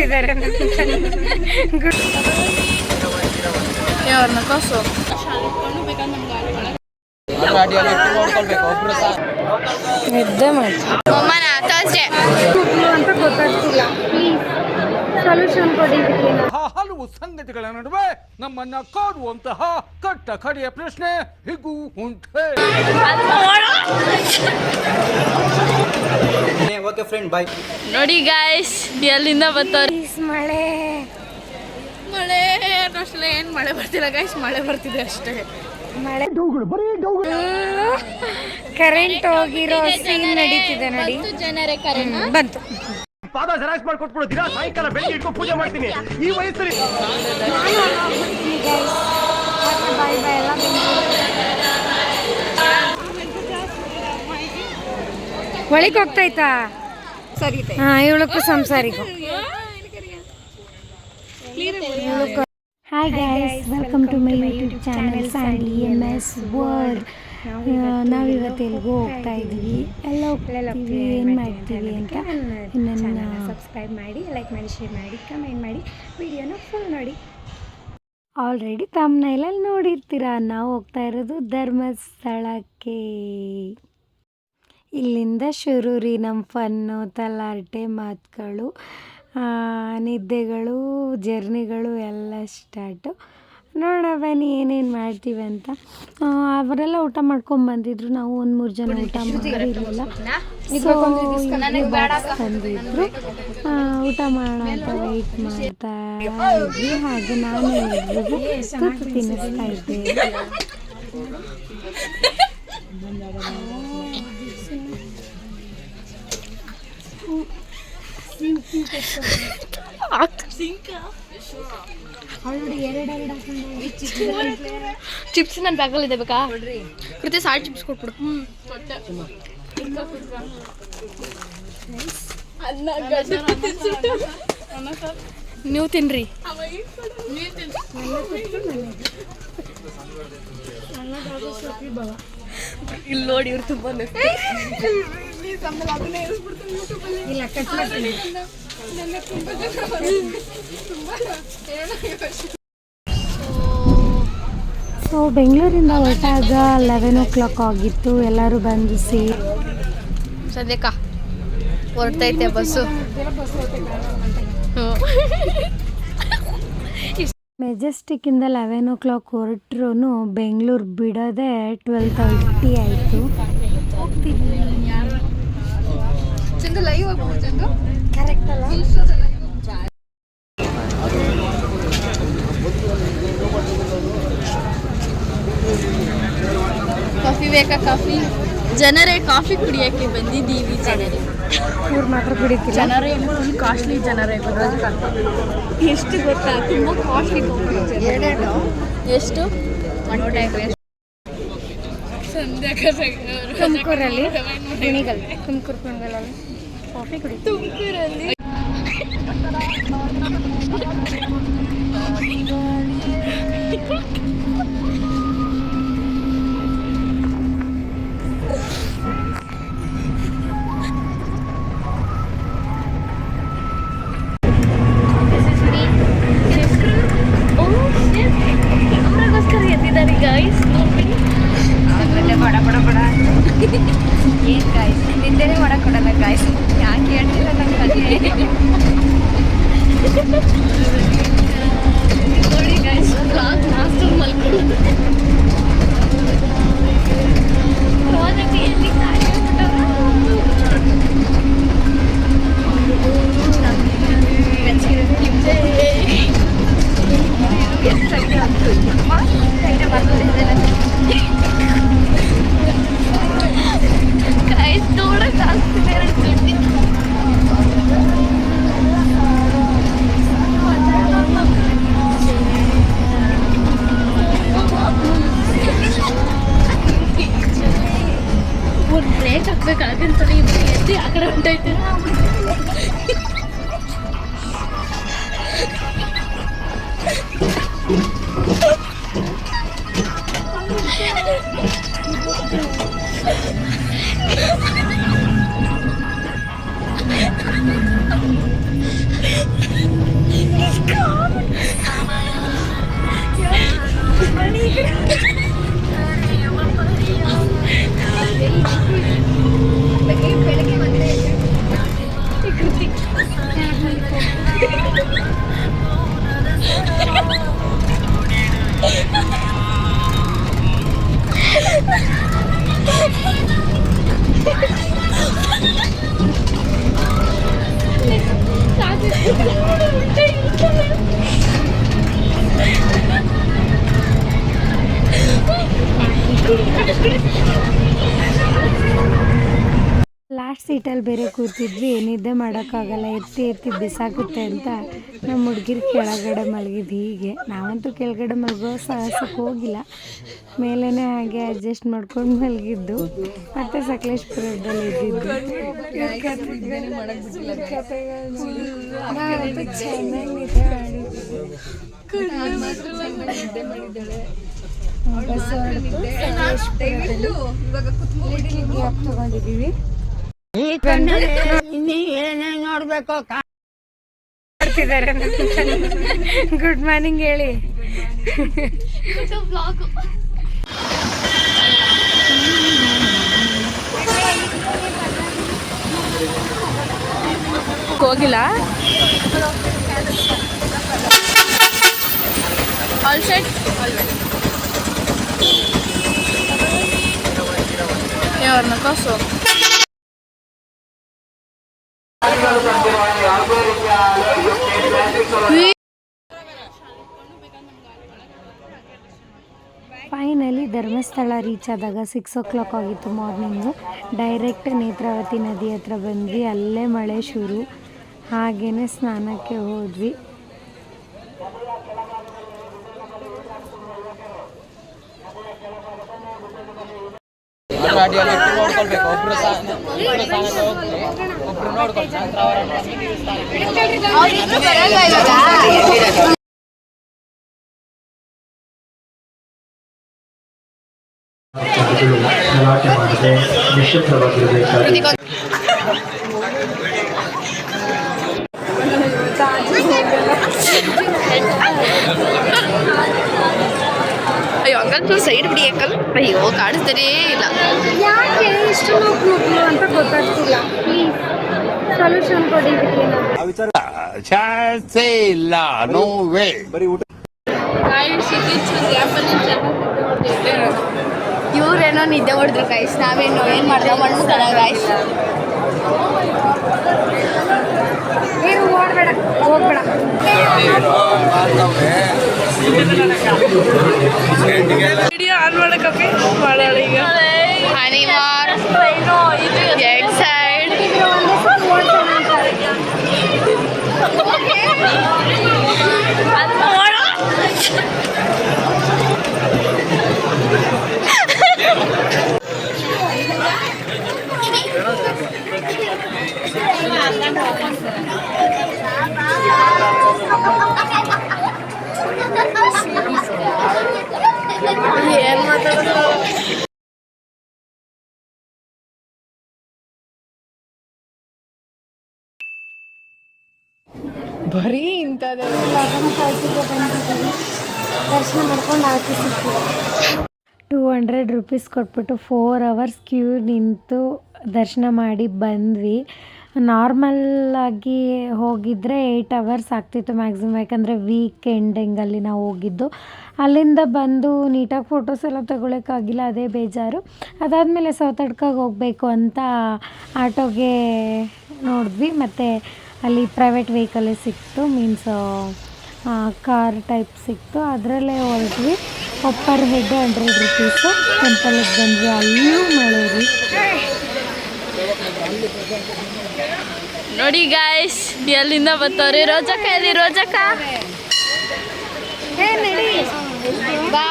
ಮಾಡ್ತಿದ್ದಾರೆ ಯಾರನ್ನ ಕಾಸು ನಿದ್ದೆ ಮಾಡಿ ಅಂತ ಗೊತ್ತಾಗ್ತಿಲ್ಲ ಸೊಲ್ಯೂಷನ್ ಕೊಡಿ ಹಲವು ಸಂಗತಿಗಳ ನಡುವೆ ನಮ್ಮನ್ನ ಕಾಡುವಂತಹ ಕಟ್ಟ ಕಡೆಯ ಪ್ರಶ್ನೆ ಹೀಗೂ ಉಂಟೆ. Okay friend bye. ನೋಡಿ ಗಾಯ್ಸ್ ಎಲ್ಲಿಂದ ಬರ್ತಾರೆ ಮಳೆ ಮಳೆ ಅಷ್ಟೇ ಏನು ಮಳೆ ಬರ್ತಿಲ್ಲ ಗಾಯ್ಸ್ ಮಳೆ ಬರ್ತಿದೆ ಅಷ್ಟೇ ಮಳೆ ಕರೆಂಟ್ ಹೋಗಿರೋ ಸೀನ್ ನಡೀತಿದೆ ನೋಡಿ ಜನರೇ ಕರೆಂಟ್ ಬಂತು ಪಾದ ಜೆರಾಕ್ಸ್ ಮಾಡಿ ಕೊಟ್ಬಿಡ್ತೀರಾ ಸಾಯಂಕಾಲ ಬೆಳಿಗ್ಗೆ ಇಟ್ಕೊಂಡು ಪೂಜೆ ಮಾಡ್ತೀನಿ ಈ ವಯಸ್ಸಲ್ಲಿ. ಬಾಯ್ ಬಾಯ್ ಎಲ್ಲ ಒಳಗೆ ಹೋಗ್ತಾಯ್ತಾ ಸರಿ ಇವಳಕ್ಕೂ ಸಂಸಾರಿಗೂ. Hi guys, welcome to my YouTube channel Sandy EMS world. ನಾವಿವತ್ತು ಎಲ್ಲಿಗೂ ಹೋಗ್ತಾ ಇದ್ದೀವಿ, ಎಲ್ಲ ಹೋಗ್ತೀವಿ, ಏನು ಮಾಡ್ತೀವಿ ಅಂತ ನನ್ನ ಸಬ್ಸ್ಕ್ರೈಬ್ ಮಾಡಿ, ಲೈಕ್ ಮಾಡಿ, ಶೇರ್ ಮಾಡಿ, ಕಮೆಂಟ್ ಮಾಡಿ, ವಿಡಿಯೋನ ಫುಲ್ ನೋಡಿ. ಆಲ್ರೆಡಿ ತಮ್ಮನೇಲಲ್ಲಿ ನೋಡಿರ್ತೀರ, ನಾವು ಹೋಗ್ತಾ ಇರೋದು ಧರ್ಮಸ್ಥಳಕ್ಕೆ. ಇಲ್ಲಿಂದ ಶುರು ರೀ ನಮ್ಮ ಫನ್ನು, ತಲಾಟೆ ಮಾತುಗಳು, ನಿದ್ದೆಗಳು, ಜರ್ನಿಗಳು ಎಲ್ಲ ಸ್ಟಾರ್ಟು. ನೋಡೋಣ ಬನ್ನಿ ಏನೇನು ಮಾಡ್ತೀವಿ ಅಂತ. ಅವರೆಲ್ಲ ಊಟ ಮಾಡ್ಕೊಂಬಂದಿದ್ರು, ನಾವು 1-3 ಜನ ಊಟ ಮಾಡಿರಲಿಲ್ಲ. ತಂದಿದ್ರು, ಊಟ ಮಾಡೋಣ ಅಂತ ವೆಯ್ಟ್ ಮಾಡ್ತಾ ಇದ್ವಿ. ಹಾಗೆ ನಾನು ಎಲ್ರಿಗೂ ತುತ್ತು ತಿನ್ನಿಸ್ತಾ ಇದ್ದೆ. ಚಿಪ್ಸ್ ನನ್ನ ಬ್ಯಾಗಲ್ಲಿ ಇದೆ, ಬೇಕಾ ಕೃತಿ ಸಾಲ್ಟ್ ಚಿಪ್ಸ್ ಕೊಟ್ಬಿಡು. ನೀವು ತಿನ್ರಿ, ಇಲ್ಲಿ ನೋಡಿ ಇವ್ರು ತುಂಬ ಸೊ ಬೆಂಗಳೂರಿಂದ ಹೊರಟಾಗ 11 o'clock ಆಗಿತ್ತು. ಎಲ್ಲರೂ ಬಂದು ಸದ್ಯಕ್ಕ ಹೊರಟೈತೆ ಬಸ್ಸು. ಮೆಜೆಸ್ಟಿಕ್ಕಿಂದ 11 o'clock ಹೊರಟ್ರು ಬೆಂಗಳೂರು ಬಿಡೋದೇ 12:30 ಆಯಿತು. ಕರೆಕ್ಟ್ ಅಲ್ಲ? ಕಾಫಿ ಬೇಕಾ? ಕಾಫಿ ಜನರೇ ಕಾಫಿ ಕುಡಿಯೋಕ್ಕೆ ಬಂದಿದ್ದೀವಿ. ಜನರೇ ಇವ್ರು ಮಾತ್ರ ಕುಡಿತಿಲ್ಲ. ಜನರೇ ಫುಲ್ ಕಾಸ್ಟ್ಲಿ ಜನರೇ. ಎಷ್ಟು ಗೊತ್ತಾ? ತುಂಬ ಕಾಸ್ಟ್ಲಿ ಕಾಫಿ. ಎಷ್ಟು? ತುಮಕೂರಲ್ಲಿ ಕುಣಿಗಲ್, ತುಮಕೂರು ಕುಣಿಗಲಲ್ಲಿ ಕಾಫಿ ಕುಡಿ. ತುಮಕೂರಲ್ಲಿ ಗಾಯ್ಸ್ ಏನು ಗಾಯ್ಸ್, ನಿಂದೇನೆ ಮಾಡಕ್ಕೊಡಲ್ಲ ಗಾಯ್ಸ್, ಯಾಕೆ ಹೇಳ್ತಿಲ್ಲ ನಂಗೆ ಬೆಳಗ್ಗೆ ಬಂದರೆ ಲಾಸ್ಟ್ ಸೀಟಲ್ಲಿ ಬೇರೆ ಕೂತಿದ್ವಿ, ನಿದ್ದೆ ಮಾಡೋಕ್ಕಾಗಲ್ಲ, ಎತ್ತಿ ಎತ್ತಿ ಬಿಸಾಕುತ್ತೆ ಅಂತ ನಮ್ಮ ಹುಡುಗಿರು ಕೆಳಗಡೆ ಮಲಗಿದ್ದು. ಹೀಗೆ ನಾವಂತೂ ಕೆಳಗಡೆ ಮಲಗೋ ಸಾಹಸಕ್ಕೆ ಹೋಗಿಲ್ಲ, ಮೇಲೇ ಹಾಗೆ ಅಡ್ಜಸ್ಟ್ ಮಾಡ್ಕೊಂಡು ಮಲಗಿದ್ದು. ಮತ್ತು ಸಕಲೇಶ್ಪುರದಲ್ಲಿ ಇದ್ದಿದ್ದು. ತಗೊಂಡಿದ್ದೀವಿ. ನೋಡ್ಬೇಕು ಗುಡ್ ಮಾರ್ನಿಂಗ್ ಹೇಳಿ. ಹೋಗಿಲ್ಲ ಆಲ್ ಸೆಟ್ ಯಾರನ್ನ ಕಾಸು ಫೈನಲಿ ಧರ್ಮಸ್ಥಳ ರೀಚ್ ಆದಾಗ 6 o'clock ಆಗಿತ್ತು ಮಾರ್ನಿಂಗು. ಡೈರೆಕ್ಟ್ ನೇತ್ರಾವತಿ ನದಿ ಹತ್ರ ಬಂದ್ವಿ. ಅಲ್ಲೇ ಮಳೆ ಶುರು, ಹಾಗೇ ಸ್ನಾನಕ್ಕೆ ಹೋದ್ವಿ. ಗಲಾಟೆ ಮಾಡದೆ ನಿಶ್ಶಬ್ದವಾಗಿರಬೇಕಾಗಿ ಅಯ್ಯೋ ಅಂಕಲ್ ಸೈಡ್ ಬಿಡಿ ಅಂಕಲ್. ಅಯ್ಯೋ ಕಾಣಿಸ್ತಾನೇ ಇಲ್ಲ. ಯಾಕೆ ಇಷ್ಟು ನೋವು ಅಂತ ಗೊತ್ತಾಗ್ತಿಲ್ಲ. ಪ್ಲೀಸ್ ಸೊಲ್ಯೂಷನ್ ಕೊಡಿ. ಚಾನ್ಸೇ ಇಲ್ಲ, ನೋ ವೇ. ಇವ್ರೇನೋ ನಿದ್ದೆ ಹೊಡೆದ್ರು ಗೈಸ್, ನಾವೇನು ಏನು ಮಾಡ್ದೆ ಮಾಡ್ಬೇಕಲ್ಲ ಗೈಸ್. ಏನು ಓಡಬೇಡ, ಹೋಗ್ಬೇಡ. ವಿಡಿಯೋ ಆನ್ ಮಾಡಕ್ಕೆ ಮಾಡೋಣ ಈಗ. ಹನಿವಾರ್ ಎರಡು ಸೈಡ್ ಏನ್ ಮಾತಾಡೋದು. ಬರೀ ಇಂಥದ್ದು ದರ್ಶನ ಮಾಡ್ಕೊಂಡು ಆಚೆ ಸಿಗ್ತೀವಿ. 200 rupees ಕೊಟ್ಬಿಟ್ಟು 4 hours ಕ್ಯೂ ನಿಂತು ದರ್ಶನ ಮಾಡಿ ಬಂದ್ವಿ. ನಾರ್ಮಲ್ಲಾಗಿ ಹೋಗಿದ್ದರೆ 8 hours ಆಗ್ತಿತ್ತು ಮ್ಯಾಕ್ಸಿಮಮ್, ಯಾಕಂದರೆ ವೀಕ್ ಎಂಡಿಂಗಲ್ಲಿ ನಾವು ಹೋಗಿದ್ದು. ಅಲ್ಲಿಂದ ಬಂದು ನೀಟಾಗಿ ಫೋಟೋಸ್ ಎಲ್ಲ ತೊಗೊಳಕ್ಕಾಗಿಲ್ಲ, ಅದೇ ಬೇಜಾರು. ಅದಾದಮೇಲೆ ಸೌತಡ್ಕಾಗೆ ಹೋಗಬೇಕು ಅಂತ ಆಟೋಗೆ ನೋಡಿದ್ವಿ. ಮತ್ತು ಅಲ್ಲಿ ಪ್ರೈವೇಟ್ ವೆಹಿಕಲ್ಲೇ ಸಿಕ್ತು, ಮೀನ್ಸ್ ಕಾರ್ ಟೈಪ್ ಸಿಕ್ತು. ಅದರಲ್ಲೇ ಹೊರಟ್ವಿ. Per head 100 rupees. ಟೆಂಪಲ್ಗೆ ಬಂದ್ವಿ, ಅಲ್ಲಿಯೂ ಮಳೆ ರೀ. ನೋಡಿ ಗಾಯ್ಸ್, ಎಲ್ಲಿಂದ ಬರ್ತಾವ್ರಿ ರೋಜಕ್ಕ. ಎಲ್ಲಿ ರೋಜಕ್ಕ? ಬಾ.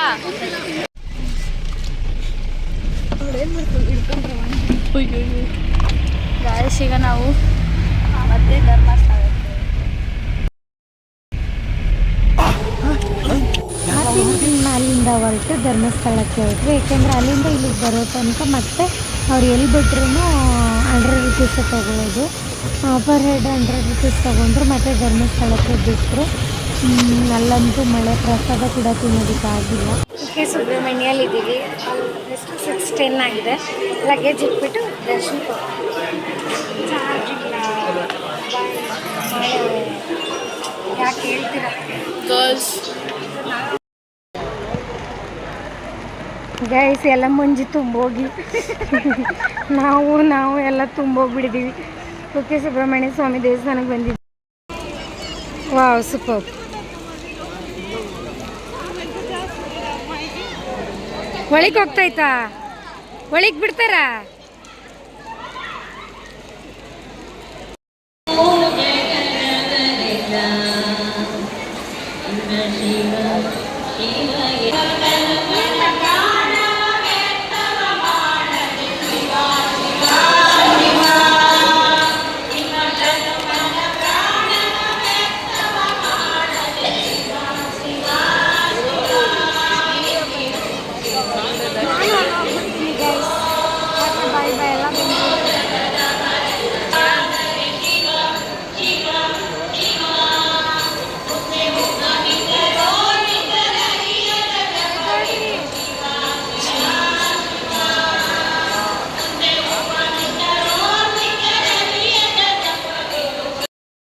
ಗಾಯ್ಸ್, ಈಗ ನಾವು ಮತ್ತೆ ಧರ್ಮಸ್ಥಳ ಅಲ್ಲಿಂದ ಹೊರಟು ಧರ್ಮಸ್ಥಳಕ್ಕೆ ಹೊರಟ್ವಿ. ಯಾಕೆಂದರೆ ಅಲ್ಲಿಂದ ಇಲ್ಲಿಗೆ ಬರೋ ತನಕ ಮತ್ತೆ ಅವ್ರು ಎಲ್ಲಿ ಬಿಟ್ರೂ 100 ರೂಪೀಸ್ ತೊಗೊಳ್ಳೋದು. ಪರ್ ಹೆಡ್ 100 ರೂಪೀಸ್ ತೊಗೊಂಡ್ರು. ಮತ್ತು ಧರ್ಮಸ್ಥಳಕ್ಕೆ ಬಿಟ್ಟರು. ಅಲ್ಲಂತೂ ಮಳೆ, ಪ್ರಸಾದ ಕೂಡ ತಿನ್ನೋದಕ್ಕಾಗಿಲ್ಲ. ಕೆ ಸುಬ್ರಹ್ಮಣ್ಯಲ್ಲಿದ್ದೀವಿ. ಎಷ್ಟು 6:10 ಆಗಿದೆ. ಲಗೇಜ್ ಇಟ್ಬಿಟ್ಟು ದರ್ಶನಕ್ಕೆ ಹೋಗ್ತೀವಿ. ಚಾರ್ಜ್ ಇಲ್ಲ, ಯಾಕೆ ಹೇಳ್ತೀರಾ ಗೈಸ್? ಎಲ್ಲ ಮಂಜು ತುಂಬೋಗಿ ನಾವು ಎಲ್ಲ ತುಂಬೋಗ್ಬಿಟ್ಟಿದ್ದೀವಿ. ಕುಕ್ಕೆ ಸುಬ್ರಹ್ಮಣ್ಯ ಸ್ವಾಮಿ ದೇವಸ್ಥಾನಕ್ಕೆ ಬಂದಿದ್ದೀವಿ. Wow, super. ಒಳಗೆ ಹೋಗ್ತಾಯ್ತಾ? ಒಳಗೆ ಬಿಡ್ತಾರಾ?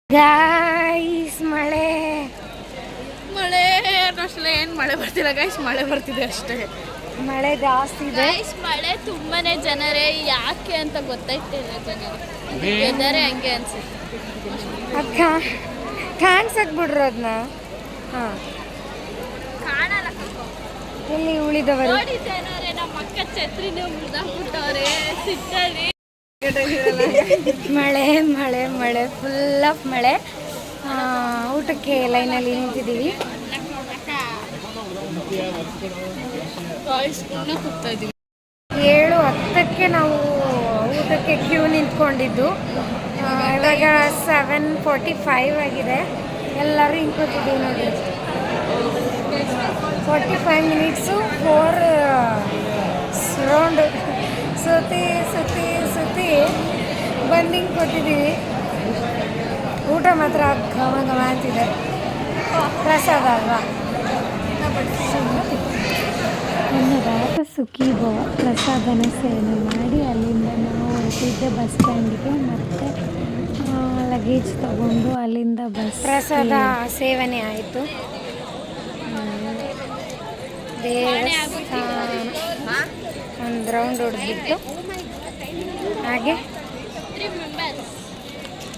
ಗೈಸ್ ಮಳೆ ಅಷ್ಟೇ. ಏನು ಮಳೆ ಬರ್ತಿಲ್ಲ ಗೈಸ್, ಮಳೆ ಬರ್ತಿದೆ ಅಷ್ಟೇ. ಮಳೆ ಜಾಸ್ತಿ ಇದೆ. ಗೈಸ್ ಮಳೆ ತುಂಬಾನೇ ಜನರೇ, ಯಾಕೆ ಅಂತ ಗೊತ್ತಾಯ್ತಿಲ್ಲ ಜನರು. ವೆದರೇ ಹಂಗೆ ಅನ್ಸುತ್ತೆ. ಅಕ್ಕ ಕಾಣಿಸಕ್ ಬಿಡ್ರು ಅದನ್ನ. ಹಾಂ, ಕಾಣಲ್ಲ. ಎಲ್ಲಿ ಉಳಿದವರು? ನೋಡಿ ಜನರೇ, ನಮ್ಮ ಅಕ್ಕ ಛತ್ರಿನೇ ಮುರಿದಾಕ್ಬಿಟ್ಟವ್ರೆ ಸಿಟ್ಟಲ್ಲಿ. ಮಳೆ ಮಳೆ ಮಳೆ, ಫುಲ್ ಆಫ್ ಮಳೆ. ಊಟಕ್ಕೆ ಲೈನಲ್ಲಿ ನಿಂತಿದ್ದೀವಿ. 7:10 ನಾವು ಊಟಕ್ಕೆ ಕ್ಯೂ ನಿಂತ್ಕೊಂಡಿದ್ದು. ಇವಾಗ 7:45 ಆಗಿದೆ. ಎಲ್ಲರೂ ಹಿಂಕೊತಿದ್ದೀವಿ ನೋಡಿ. 45 ಮಿನಿಟ್ಸು 4 ರೌಂಡ್ ಸುತ್ತಿ ಬಂದು ಹಿಂಗೆ ಕೂತಿದ್ದೀವಿ. ಊಟ ಮಾತ್ರ ಘಮ ಘಮ ಅಂತಿದೆ. ಪ್ರಸಾದ ಅಲ್ವಾ? ಅನ್ನದಾತ ಸುಖಿ ಭವ ಪ್ರಸಾದನ ಸೇವನೆ ಮಾಡಿ ಅಲ್ಲಿಂದ ನಾವು ಹೊರಟಿದ್ದೆ ಬಸ್ ಸ್ಟ್ಯಾಂಡಿಗೆ. ಮತ್ತು ಲಗೇಜ್ ತಗೊಂಡು ಅಲ್ಲಿಂದ ಪ್ರಸಾದ ಸೇವನೆ ಆಯಿತು. ದೇವಸ್ಥಾನ ಒಂದು ರೌಂಡ್ ಹೊಡೆದ್ಬಿಟ್ಟು ಹಾಗೆ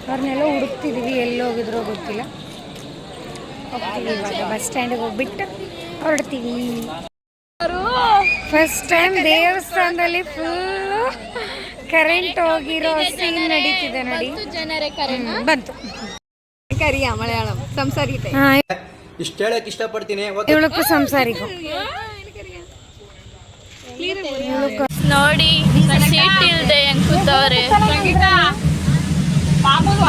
ಅವ್ರನ್ನೆಲ್ಲ ಹುಡುಕ್ತಿದ್ದೀವಿ. ಎಲ್ಲಿ ಹೋಗಿದ್ರೋ ಗೊತ್ತಿಲ್ಲ. ಹೋಗ್ತೀವಿ ಇವಾಗ ಬಸ್ ಸ್ಟ್ಯಾಂಡಿಗೆ ಹೋಗ್ಬಿಟ್ಟು ಹೊರಡ್ತೀವಿ. ಫಸ್ಟ್ ಟೈಮ್ ದೇವಸ್ಥಾನದಲ್ಲಿ ಫುಲ್ಲು ಕರೆಂಟ್ ಹೋಗಿರೋ ಸೀನ್ ನಡೀತಿದೆ ನೋಡಿ. ಜನರೇ ಬಂತು. ಕರಿಯ ಮಲಯಾಳಂ ಸಂಸಾರಿತೆ. ಇಷ್ಟು ಹೇಳಕ್ಕೆ ಇಷ್ಟಪಡ್ತೀನಿ. ಇವಳಕ್ಕೂ ಸಂಸಾರಿಗೂ ನೋಡಿ ಸೀಟ್ ಇಲ್ದೆ ಹೆಂಗ್ ಕೂತವ್ರೆ.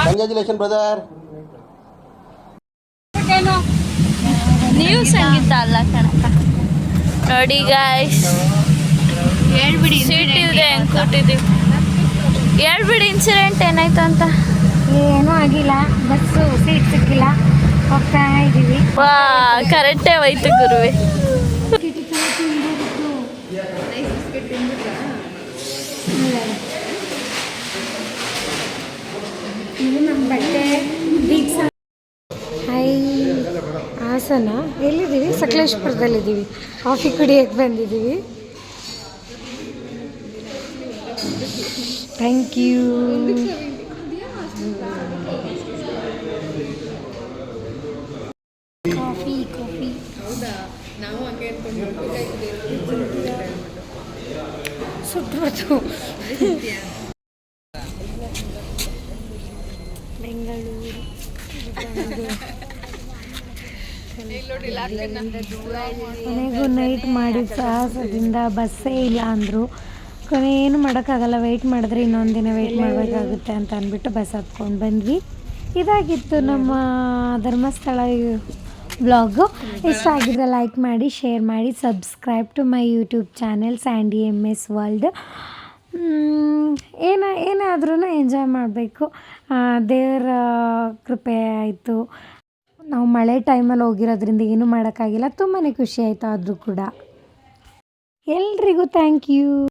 Congratulation brother. ನೀವು ಸಂಗೀತ ಅಲ್ಲ ಕಣಕ್ಕ. ನೋಡಿ ಗಾಯ್ಸ್, ಹೇಳ್ಬಿಡಿ ಸೀಟ್ ಇಲ್ದೆ ಹೆಂಗ್ ಕೂತಿದ್ದೀವಿ. ಹೇಳ್ಬಿಡಿ ಇನ್ಸಿಡೆಂಟ್ ಏನಾಯ್ತು ಅಂತ. ಏನೂ ಆಗಿಲ್ಲ, ಬಸ್ಸು ಸೀಟ್ ಸಿಕ್ಕಿಲ್ಲ, ಹೋಗ್ತಾ ಇದ್ದೀವಿ. ವಾ, ಕರೆಕ್ಟೇ ಹೋಯ್ತು ಗುರುವೆ. ಇದು ನಮ್ಮ ಬಟ್ಟೆ ಬೀಗ್ಸ. ಹಾಸನ ಎಲ್ಲಿದ್ದೀವಿ? ಸಕಲೇಶ್ಪುರದಲ್ಲಿದ್ದೀವಿ. ಕಾಫಿ ಕುಡಿಯೋಕ್ಕೆ ಬಂದಿದ್ದೀವಿ. Thank you. ಕಾಫಿ ಸುಟ್ಟು ಬೆಂಗಳೂರು ಕೊನೆಗೂ ನೈಟ್ ಮಾಡಿದ ಸಾಹಸದಿಂದ ಬಸ್ಸೇ ಇಲ್ಲ ಅಂದರು. ಕೊನೆ ಏನು ಮಾಡೋಕ್ಕಾಗಲ್ಲ, ವೆಯ್ಟ್ ಮಾಡಿದ್ರೆ ಇನ್ನೊಂದು ದಿನ ವೆಯ್ಟ್ ಮಾಡಬೇಕಾಗುತ್ತೆ ಅಂತ ಅಂದ್ಬಿಟ್ಟು ಬಸ್ ಹತ್ಕೊಂಡು ಬಂದ್ವಿ. ಇದಾಗಿತ್ತು ನಮ್ಮ ಧರ್ಮಸ್ಥಳ ವ್ಲಾಗು. ಇಷ್ಟ ಆಗಿದ್ರೆ ಲೈಕ್ ಮಾಡಿ, ಶೇರ್ ಮಾಡಿ, subscribe to my YouTube channel Sandy MS world. ಏನಾದ್ರೂ ಎಂಜಾಯ್ ಮಾಡಬೇಕು. ದೇವರ ಕೃಪೆ ಆಯಿತು. ನಾವು ಮಳೆ ಟೈಮಲ್ಲಿ ಹೋಗಿರೋದ್ರಿಂದ ಏನೂ ಮಾಡೋಕ್ಕಾಗಿಲ್ಲ. ತುಂಬಾ ಖುಷಿ ಆಯಿತು ಆದರೂ ಕೂಡ. ಎಲ್ರಿಗೂ ಥ್ಯಾಂಕ್ ಯು.